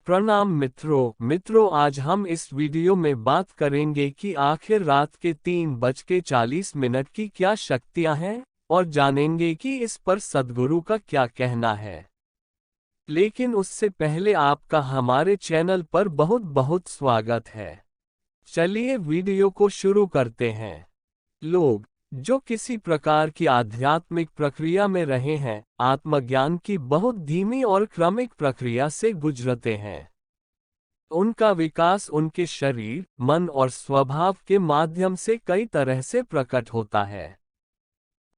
प्रणाम मित्रों, आज हम इस वीडियो में बात करेंगे कि आखिर रात के 3:40 की क्या शक्तियां हैं और जानेंगे कि इस पर सद्गुरु का क्या कहना है। लेकिन उससे पहले आपका हमारे चैनल पर बहुत बहुत स्वागत है। चलिए वीडियो को शुरू करते हैं। लोग जो किसी प्रकार की आध्यात्मिक प्रक्रिया में रहे हैं, आत्मज्ञान की बहुत धीमी और क्रमिक प्रक्रिया से गुजरते हैं। उनका विकास उनके शरीर, मन और स्वभाव के माध्यम से कई तरह से प्रकट होता है।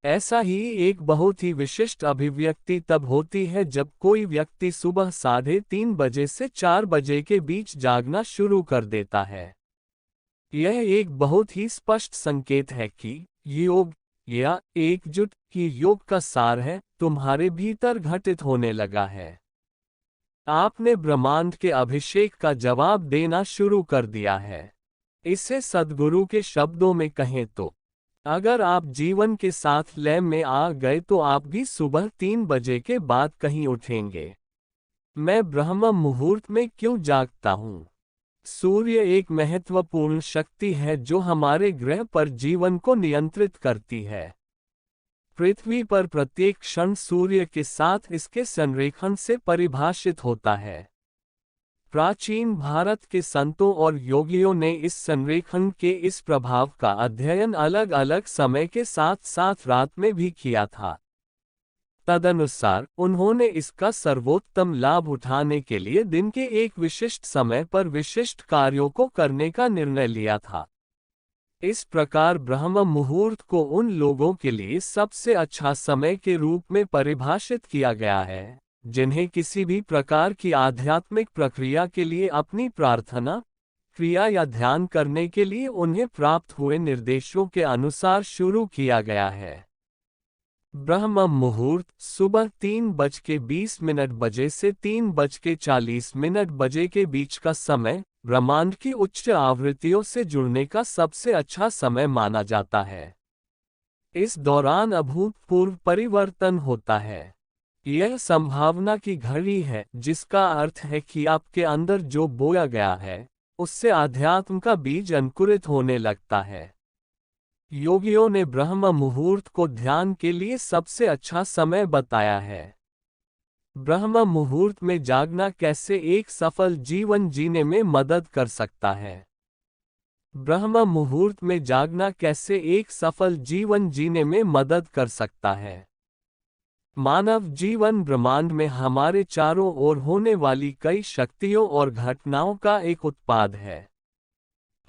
ऐसा ही एक बहुत ही विशिष्ट अभिव्यक्ति तब होती है जब कोई व्यक्ति सुबह 3:30 बजे से 4 बजे के बीच जागना शुरू कर देता है। यह एक बहुत ही स्पष्ट संकेत है कि योग या एकजुट की योग का सार है तुम्हारे भीतर घटित होने लगा है। आपने ब्रह्मांड के अभिषेक का जवाब देना शुरू कर दिया है। इसे सद्गुरु के शब्दों में कहें तो, अगर आप जीवन के साथ लय में आ गए तो आप भी सुबह 3 बजे के बाद कहीं उठेंगे। मैं ब्रह्म मुहूर्त में क्यों जागता हूँ? सूर्य एक महत्वपूर्ण शक्ति है जो हमारे ग्रह पर जीवन को नियंत्रित करती है। पृथ्वी पर प्रत्येक क्षण सूर्य के साथ इसके संरेखण से परिभाषित होता है। प्राचीन भारत के संतों और योगियों ने इस संरेखण के इस प्रभाव का अध्ययन अलग अलग समय के साथ साथ रात में भी किया था। तदनुसार उन्होंने इसका सर्वोत्तम लाभ उठाने के लिए दिन के एक विशिष्ट समय पर विशिष्ट कार्यों को करने का निर्णय लिया था। इस प्रकार ब्रह्म मुहूर्त को उन लोगों के लिए सबसे अच्छा समय के रूप में परिभाषित किया गया है जिन्हें किसी भी प्रकार की आध्यात्मिक प्रक्रिया के लिए अपनी प्रार्थना, क्रिया या ध्यान करने के लिए उन्हें प्राप्त हुए निर्देशों के अनुसार शुरू किया गया है। ब्रह्म मुहूर्त सुबह 3:20 बजे से 3:40 बजे के बीच का समय ब्रह्मांड की उच्च आवृत्तियों से जुड़ने का सबसे अच्छा समय माना जाता है। इस दौरान अभूतपूर्व परिवर्तन होता है। यह संभावना की घड़ी है, जिसका अर्थ है कि आपके अंदर जो बोया गया है उससे आध्यात्म का बीज अंकुरित होने लगता है। योगियों ने ब्रह्म मुहूर्त को ध्यान के लिए सबसे अच्छा समय बताया है। ब्रह्म मुहूर्त में जागना कैसे एक सफल जीवन जीने में मदद कर सकता है? ब्रह्म मुहूर्त में जागना कैसे एक सफल जीवन जीने में मदद कर सकता है? मानव जीवन ब्रह्मांड में हमारे चारों ओर होने वाली कई शक्तियों और घटनाओं का एक उत्पाद है।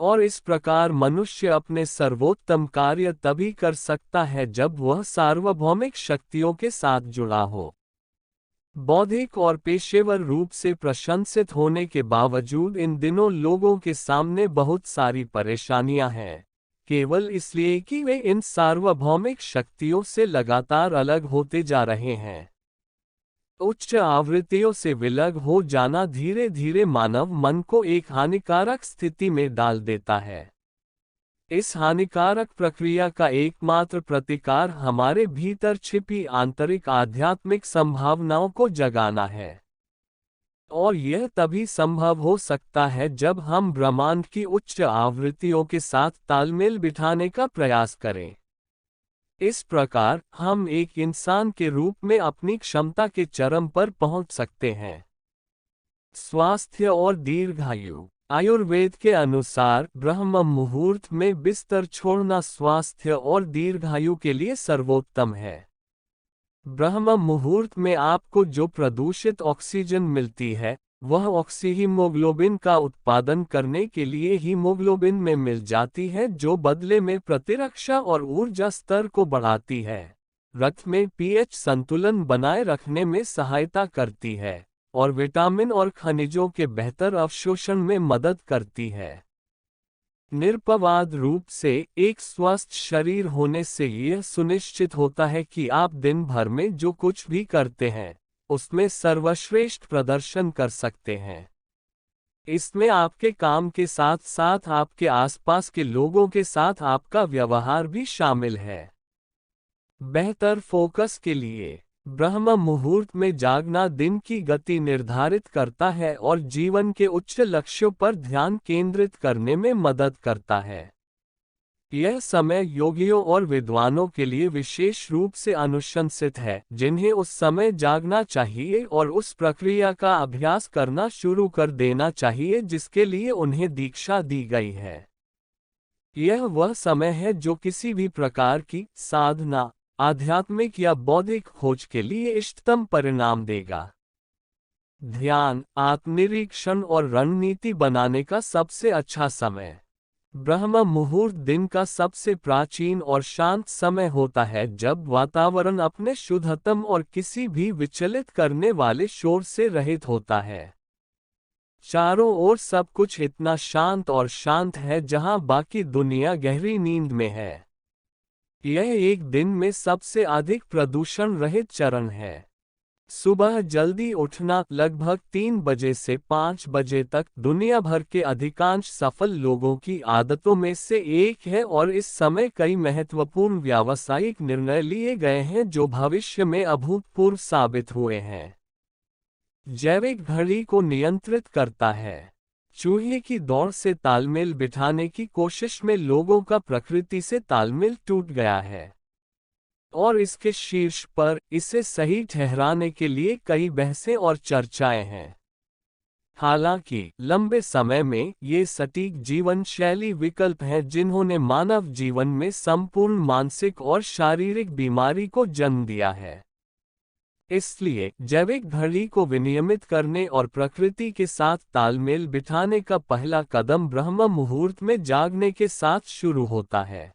और इस प्रकार मनुष्य अपने सर्वोत्तम कार्य तभी कर सकता है जब वह सार्वभौमिक शक्तियों के साथ जुड़ा हो। बौद्धिक और पेशेवर रूप से प्रशंसित होने के बावजूद इन दिनों लोगों के सामने बहुत सारी परेशानियां हैं, केवल इसलिए कि वे इन सार्वभौमिक शक्तियों से लगातार अलग होते जा रहे हैं। उच्च आवृत्तियों से विलग हो जाना धीरे धीरे मानव मन को एक हानिकारक स्थिति में डाल देता है। इस हानिकारक प्रक्रिया का एकमात्र प्रतिकार हमारे भीतर छिपी आंतरिक आध्यात्मिक संभावनाओं को जगाना है। और यह तभी संभव हो सकता है जब हम ब्रह्मांड की उच्च आवृत्तियों के साथ तालमेल बिठाने का प्रयास करें। इस प्रकार हम एक इंसान के रूप में अपनी क्षमता के चरम पर पहुंच सकते हैं। स्वास्थ्य और दीर्घायु। आयुर्वेद के अनुसार ब्रह्म मुहूर्त में बिस्तर छोड़ना स्वास्थ्य और दीर्घायु के लिए सर्वोत्तम है। ब्रह्म मुहूर्त में आपको जो प्रदूषित ऑक्सीजन मिलती है वह ऑक्सीहीमोग्लोबिन का उत्पादन करने के लिए हीमोग्लोबिन में मिल जाती है, जो बदले में प्रतिरक्षा और ऊर्जा स्तर को बढ़ाती है, रक्त में पीएच संतुलन बनाए रखने में सहायता करती है और विटामिन और खनिजों के बेहतर अवशोषण में मदद करती है। निरपवाद रूप से एक स्वस्थ शरीर होने से यह सुनिश्चित होता है कि आप दिन भर में जो कुछ भी करते हैं उसमें सर्वश्रेष्ठ प्रदर्शन कर सकते हैं। इसमें आपके काम के साथ साथ आपके आसपास के लोगों के साथ आपका व्यवहार भी शामिल है। बेहतर फोकस के लिए ब्रह्म मुहूर्त में जागना दिन की गति निर्धारित करता है और जीवन के उच्च लक्ष्यों पर ध्यान केंद्रित करने में मदद करता है। यह समय योगियों और विद्वानों के लिए विशेष रूप से अनुशंसित है, जिन्हें उस समय जागना चाहिए और उस प्रक्रिया का अभ्यास करना शुरू कर देना चाहिए जिसके लिए उन्हें दीक्षा दी गई है। यह वह समय है जो किसी भी प्रकार की साधना, आध्यात्मिक या बौद्धिक खोज के लिए इष्टतम परिणाम देगा। ध्यान, आत्मनिरीक्षण और रणनीति बनाने का सबसे अच्छा समय। ब्रह्म मुहूर्त दिन का सबसे प्राचीन और शांत समय होता है जब वातावरण अपने शुद्धतम और किसी भी विचलित करने वाले शोर से रहित होता है। चारों ओर सब कुछ इतना शांत और शांत है जहां बाकी दुनिया गहरी नींद में है। यह एक दिन में सबसे अधिक प्रदूषण रहित चरण है। सुबह जल्दी उठना लगभग 3 बजे से 5 बजे तक दुनिया भर के अधिकांश सफल लोगों की आदतों में से एक है और इस समय कई महत्वपूर्ण व्यावसायिक निर्णय लिए गए हैं जो भविष्य में अभूतपूर्व साबित हुए हैं। जैविक घड़ी को नियंत्रित करता है। चूहे की दौड़ से तालमेल बिठाने की कोशिश में लोगों का प्रकृति से तालमेल टूट गया है और इसके शीर्ष पर इसे सही ठहराने के लिए कई बहसें और चर्चाएं हैं। हालांकि लंबे समय में ये सटीक जीवन शैली विकल्प हैं जिन्होंने मानव जीवन में संपूर्ण मानसिक और शारीरिक बीमारी को जन्म दिया है। इसलिए जैविक घड़ी को विनियमित करने और प्रकृति के साथ तालमेल बिठाने का पहला कदम ब्रह्म मुहूर्त में जागने के साथ शुरू होता है।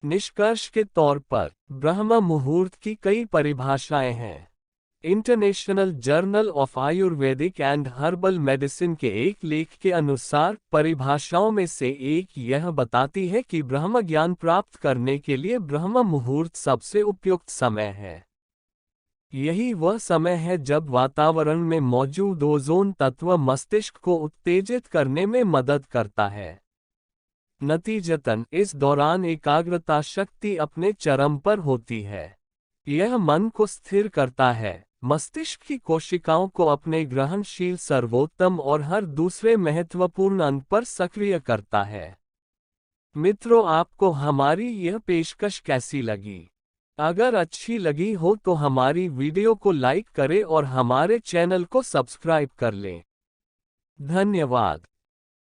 निष्कर्ष के तौर पर ब्रह्म मुहूर्त की कई परिभाषाएं हैं। International journal of Ayurvedic and herbal medicine के एक लेख के अनुसार परिभाषाओं में से एक यह बताती है कि ब्रह्म ज्ञान प्राप्त करने के लिए ब्रह्म मुहूर्त सबसे उपयुक्त समय है। यही वह समय है जब वातावरण में मौजूद ओजोन तत्व मस्तिष्क को उत्तेजित करने में मदद करता है। नतीजतन इस दौरान एकाग्रता शक्ति अपने चरम पर होती है। यह मन को स्थिर करता है, मस्तिष्क की कोशिकाओं को अपने ग्रहणशील सर्वोत्तम और हर दूसरे महत्वपूर्ण अंग पर सक्रिय करता है। मित्रों, आपको हमारी यह पेशकश कैसी लगी? अगर अच्छी लगी हो तो हमारी वीडियो को लाइक करें और हमारे चैनल को सब्सक्राइब कर लें। धन्यवाद।